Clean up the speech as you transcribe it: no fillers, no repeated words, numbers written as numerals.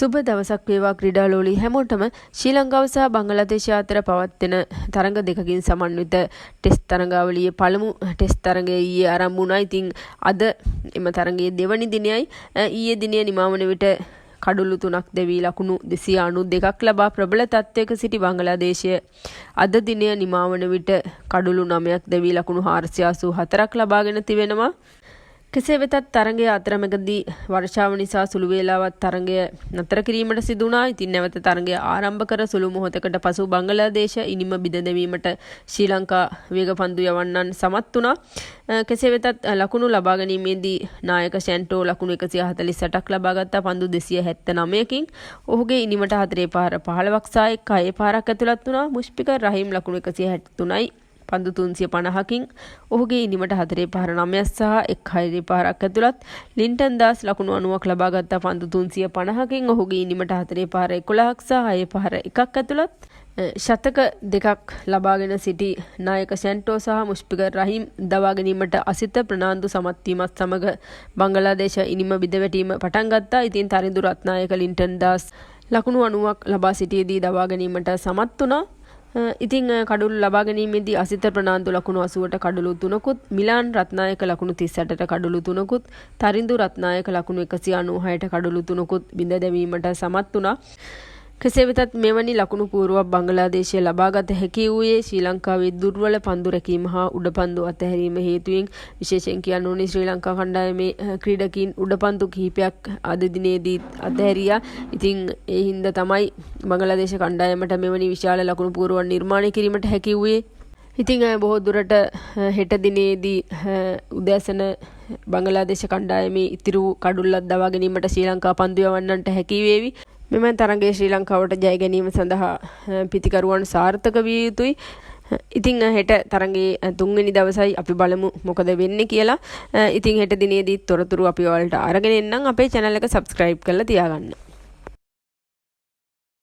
සුබ දවසක් වේවා ක්‍රීඩාලෝලී හැමෝටම. ශ්‍රී ලංකාව සහ බංගලාදේශය අතර පවත්වන තරඟ දෙකකින් සමන්විත ටෙස්ට් තරඟාවලියේ පළමු ටෙස්ට් තරඟය ඊයේ ආරම්භ වුණා. ඉතින් අද එම තරඟයේ දෙවනි දිනයයි. ඊයේ දිනය නිමවන විට කඩුළු 3ක් දෙවි ලකුණු 292ක් ලබා ප්‍රබල තත්ත්වයක සිටි බංගලාදේශය අද දිනය නිමවන විට කඩුළු 9ක් දෙවි ලකුණු 484ක් ලබාගෙන තිබෙනවා. කෙසේ වෙතත් තරඟය අතරමැදදී වර්ෂාව නිසා සුළු වේලාවක් තරඟය නතර කිරීමට සිදු වුණා. ඉතින් නැවත තරඟය ආරම්භ කර සුළු මොහොතකට පසු බංගලාදේශ ඉනිම බිඳ දැමීමට ශ්‍රී ලංකා වේගපන්දු යවන්නන් සමත් වුණා. කෙසේ වෙතත් ලකුණු ලබා ගැනීමේදී නායක ෂැන්ටෝ ලකුණු 148ක් ලබා ගත්තා පන්දු 279කින්. ඔහුගේ ඉනිමට 4 පාර 15ක් සහ 6 පාරක් ඇතුළත් වුණා. මුෂ්ෆිකර් රහීම් ලකුණු 163යි. පන්දු 350කින් ඔහුගේ ඉනිමට 4 පාර 9ක් සහ 6 පාරක් ඇතුළත්. ලින්ටන් දාස් ලකුණු 90ක් ලබා ගත්තා පන්දු 350කින් ඔහුගේ ඉනිමට 4 පාර 11ක් සහ 6 පාර 1ක් ඇතුළත්. ශතක දෙකක් ලබාගෙන සිටි නායක ෂැන්ටෝ සහ මුෂ්ෆිකර් රහීම් දවා ගැනීමට අසිත ප්‍රනාන්දු සමත් වීමත් සමග බංගලාදේශ ඉනිම බිඳ වැටීම පටන් ගත්තා. ඉතින් තරිඳු රත්නායක ලින්ටන් දාස් ලකුණු 90ක් ලබා සිටියේදී දවා ගැනීමට සමත් වුණා. ඉතින් කඩුළු ලබා ගැනීමේදී අසිත ප්‍රනාන්දු ලකුණු 80ට කඩුළු 3කුත්, මිලාන් රත්නායක ලකුණු 38ට කඩුළු 3කුත්, තරිඳු රත්නායක ලකුණු 196ට කඩුළු 3කුත් බිඳ දැමීමට සමත් වුණා. කෙසේ වෙතත් මෙවැනි ලකුණු පුවරුවක් බංගලාදේශය ලබාගත හැකි වූයේ ශ්‍රී ලංකාවේ දුර්වල පන්දු රැකීම හා උඩපන්දු අතහැරීම හේතුවෙන්. විශේෂයෙන් කියන්න ඕනේ ශ්‍රී ලංකා කණ්ඩායමේ ක්‍රීඩකීන් උඩපන්දු කිහිපයක් අද දිනේදී අතහැරියා. ඉතින් ඒ හින්දා තමයි බංගලාදේශ කණ්ඩායමට මෙවැනි විශාල ලකුණු පුවරුවක් නිර්මාණය කිරීමට හැකි වූයේ. ඉතින් බොහෝ දුරට හෙට දිනේදී උදෑසන බංගලාදේශ කණ්ඩායමේ ඉතිරි කඩුල්ලක් දවා ගැනීමට ශ්‍රී ලංකා පන්දු යවන්නන්ට හැකි වේවි. මෙම තරඟයේ ශ්‍රී ලංකාවට ජය ගැනීම සඳහා පිතිකරුවන් සාර්ථක විය යුතුයි. ඉතින් හෙට තරඟයේ 3 වෙනි දවසයි අපි බලමු මොකද වෙන්නේ කියලා. ඉතින් හෙට දිනේදී තොරතුරු අපි ඔයාලට අරගෙන එන්නම්. අපේ channel එක subscribe කරලා තියාගන්න.